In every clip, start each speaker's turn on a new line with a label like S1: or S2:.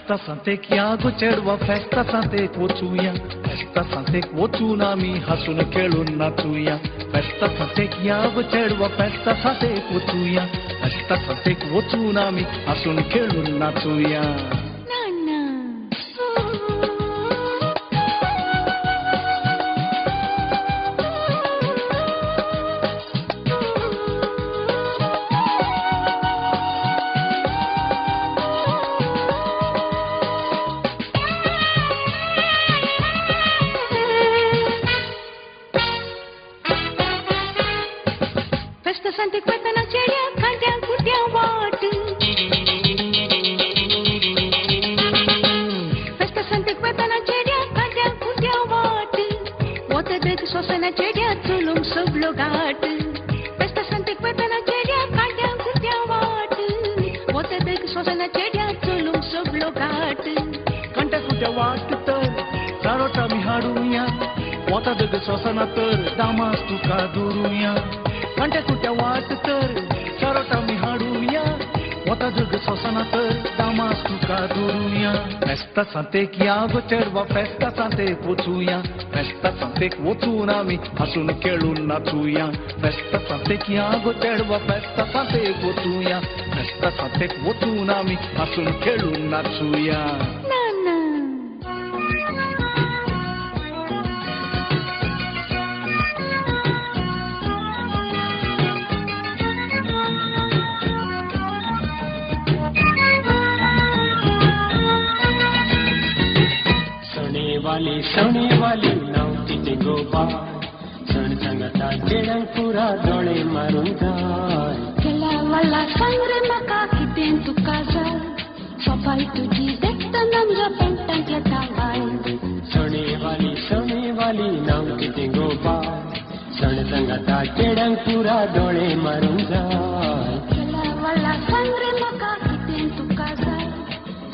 S1: Festa Santek यागो चढवा Festa Santek वचूया Festa Santek वचून आम्ही हसून खेळून नाचूया Festa Santek यागो चढवा Festa Santek वचूया Festa Santek वचून आम्ही हसून खेळून नाचूया
S2: Festa Santek वेतना चेड्या खांद्या खुट्या वाट Festa Santek वेतना चेड्या खांद्या खुट्या वाट वतदग सोसना चेड्या चुलुम सबलो गाट Festa Santek वेतना चेड्या खांद्या खुट्या वाट वतदग सोसना चेड्या चुलुम सबलो गाट
S1: खांद्या खुट्या वाट तर चारोटा मी हाडूया वतदग सोसना तर दामास तुका दुरूया खांद्या खुट्या वाट तर चारोटा मी हाडूया वतदग सोसना तर दामास तुका दुरूया Festa Santek यागो चढवा Festa Santek वचूया Festa Santek वचून आम्ही हसून खेळून नाचूया Festa Santek यागो चढवा Festa Santek वचूया Festa Santek वचून आम्ही हसून खेळून नाचूया
S3: सोने वाली नाव तिथे गोपाळ सण सांगता केळं पुरा डोळे मारून जाय
S2: केला वाला सांग रे म्हाका कितें तुका जाय सोपाय तुजी देखतना म्हज्या पेंटांतले तावाय
S3: सोने वाली नाव तिथे गोपाळ सण सांगता केळं पुरा डोळे मारून जाय
S2: केला वाला सांग रे म्हाका कितें तुका जाय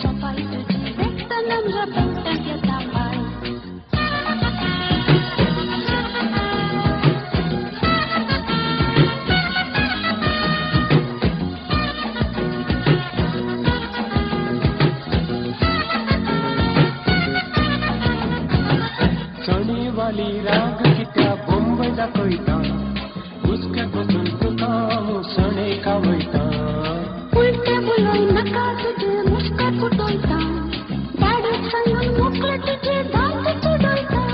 S2: सोपाय तुजी देखतना म्हज्या पेंटांतले तावाय
S3: राग कित्या बोंब दाखयता हुस्क्यात बसून तुका हांव सणे कावयता
S2: उलटे उलोय नाका तुजे मुस्काट फुटयता दाडूक सांगून मोकळे तुजे दांत चिडयता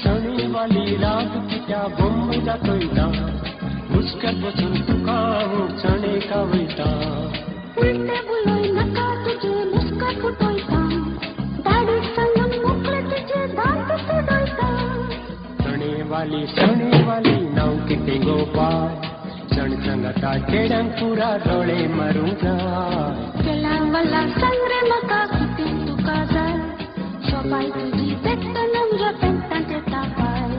S3: सणे वाली राग कित्या बोंब दाखयता हुस्क्यात बसून तुका हांव सणे कावयता
S2: उलटे उलोय नाका तुजे मुस्काट फुटयता दाडूक सांगून मोकळे तुजे दांत चिडयता
S3: सोने वाली नाव किती गोपाळ सण सांगता केळं पुरा डोळे मारून जाय
S2: केला वाला सांग रे म्हाका कितें तुका जाय सोपाय तुजी देखतना म्हज्या पेंटांतले तावाय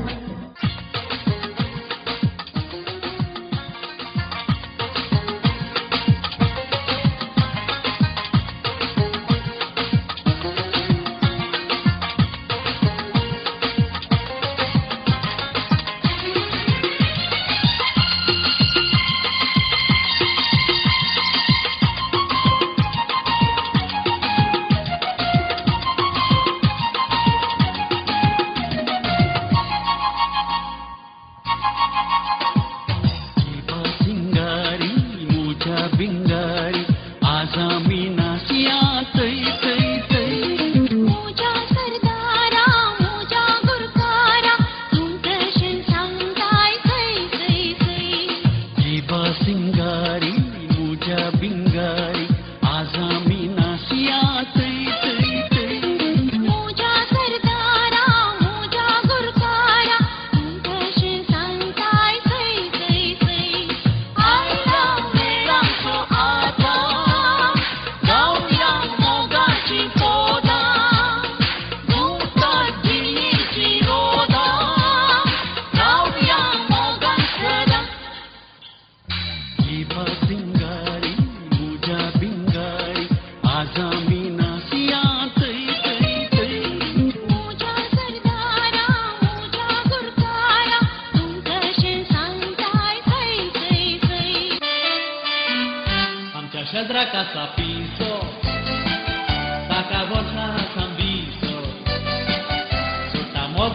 S4: Shadraka Sapiso, Taka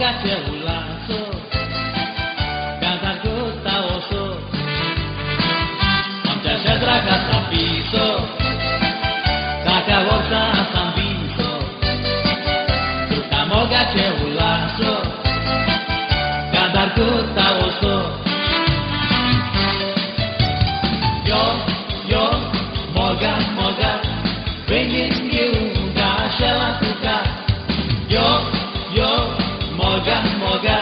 S1: mogacie ulaso, cantar gusta oso, amcia szedra gasta piso, taka worta sambiso, tuta mogacie ulaso, cantar gusta oso. Yo, moga, pengen juga shela tuka. Yo, moga,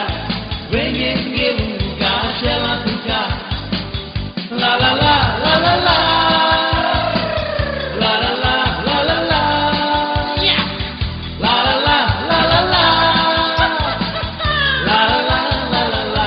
S1: pengen juga shela tuka. La la la la la la. La la la la la la. Yeah. La la la la la la. La la la la la la.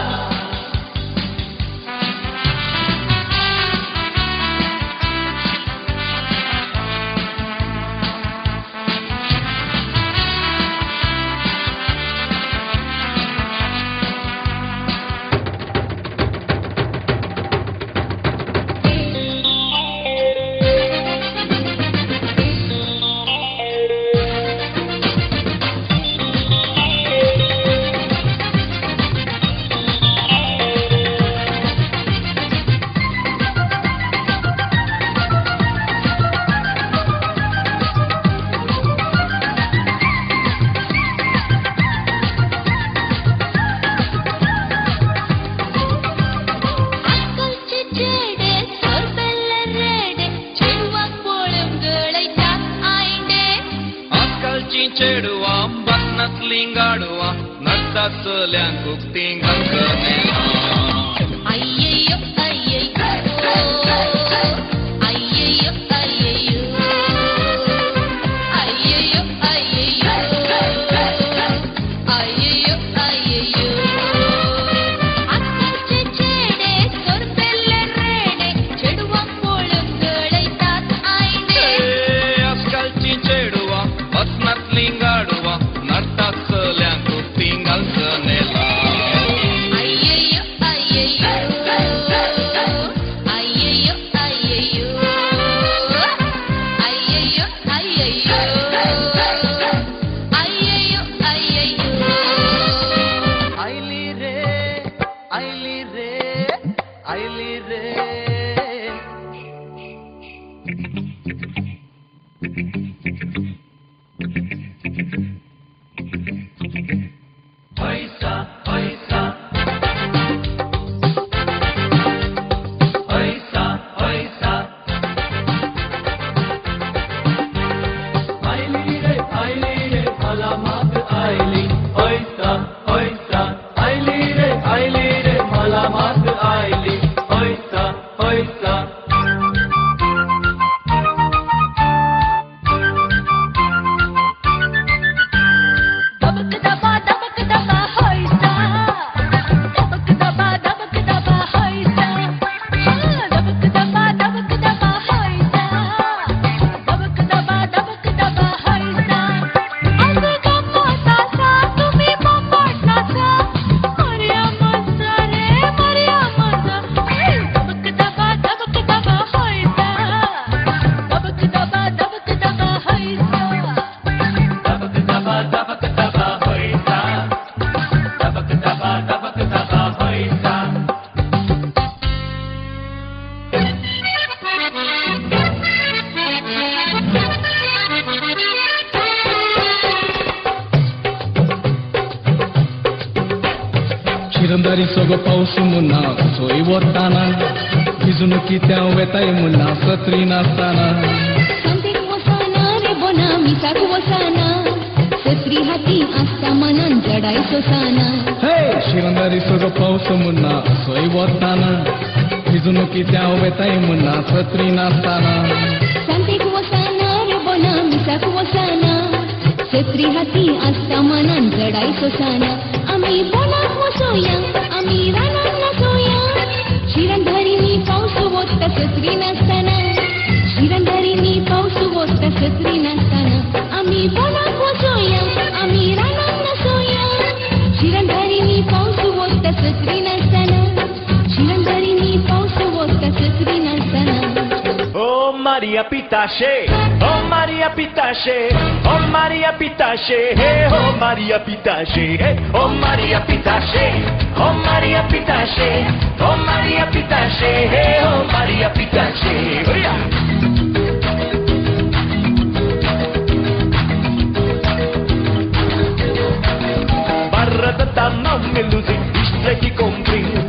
S4: चेडवा बसनातली गाडवा नर्दाचल्या कुक्तींग अंकने
S2: अय्यय्यो अय्यय्यो अय्यय्यो अय्यय्यो अय्यय्यो अय्यय्यो अय्यय्यो अय्यय्यो अक्काचे चेडे सोरपेल्ले रेडे चेडवा पोळंगळैतात आईने
S4: आजकालची चेडवा बसनातली गाडवा नर्दाचल्या कुक्तींग अंकनेला
S2: अय्यय्यो अय्यय्यो अय्यय्यो अय्यय्यो अय्यय्यो अय्यय्यो अय्यय्यो अय्यय्यो
S1: आईली रे आईली रे आईली रे पैसा पैसा पैसा पैसा आईली रे मला माग आईली पैसा पैसा आईली रे मला माग आईली पैसा पैसा
S2: दबक दबा हैसा दबक दबा हैसा दबक दबा हैसा दबक दबा हैसा असे गप्पा सासा तुम्ही बंबट नाचा मरिया मजा रे मरिया मजा दबक दबा हैसा दबक दबा हैसा
S1: दबक दबा पैसा दबक दबा पैसा
S5: शिरंदारी सगळं पाऊस मुन्ना सोयी वरताना भिजून की त्या वेताय मुन्ना सत्री नाचताना
S2: संतीक वसाना रे बोना मिसाक वसाना सत्री हाती आस्ता मनान जडाय सोसाना
S5: हे शिरंदारी सगळं पाऊस मुन्ना सोयी वरताना भिजून की त्या वेताय मुन्ना सत्री नाचताना
S2: संतीक वसाना रे बोना मिसाक वसाना सत्री हाती आस्ता मनान जडाय सोसाना आम्ही बोनाक वसोया आम्ही रानात नाचोया शिरंधारीनी पाऊस वोत्ता सत्री नाचताना शिरंधारीनी पाऊस वोत्ता सत्री नाचताना आम्ही बोनाक वसोया आम्ही रानात नाचोया शिरंधारीनी पाऊस वोत्ता सत्री नाचताना शिरंधारीनी पाऊस वोत्ता सत्री नाचताना
S1: ओ मा Maria Pitache, oh Maria Pitache, oh Maria Pitache, hey, oh Maria Pitache, hey, oh Maria Pitache, oh Maria Pitache, oh Maria Pitache, hey, oh Maria Pitache. Oh, yeah. Barra não me ilusi, estreite comprido.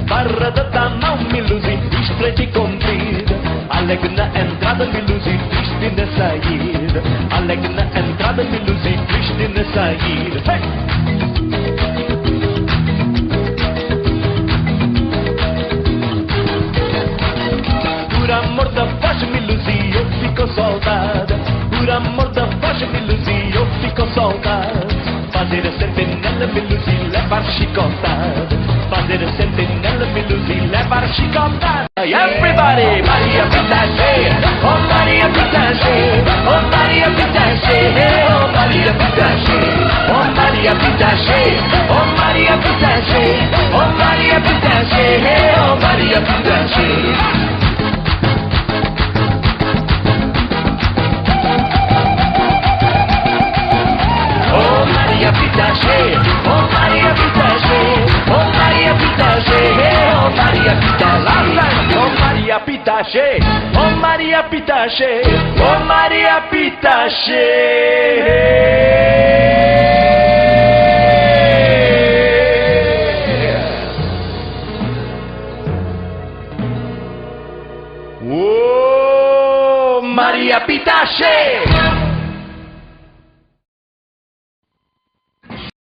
S1: Barra não me ilusi, estreite comprido. Alegre na entrada, me ilusi, triste na saída. Alegre na entrada, me ilusi, triste na saída. Hey! Por amor da voz, me ilusi, eu fico soldada. Por amor da voz, me ilusi, eu fico soldada. Fazer a sentinela, me ilusi, levar chicotada. Fazer a sentinela, me ilusi, levar chicotada. Everybody, Maria Pitache, oh Maria Pitache, oh Maria Pitache, oh Maria Pitache, oh Maria Pitache, oh Maria Pitache, oh Maria Pitache, oh Maria Pitache. Oh Maria Pitache, oh Maria Pitache, oh Maria Pitache, oh Maria Pitache, oh Maria Pitache, oh Maria Pitache, oh Maria Pitache. Oh Maria Pitache.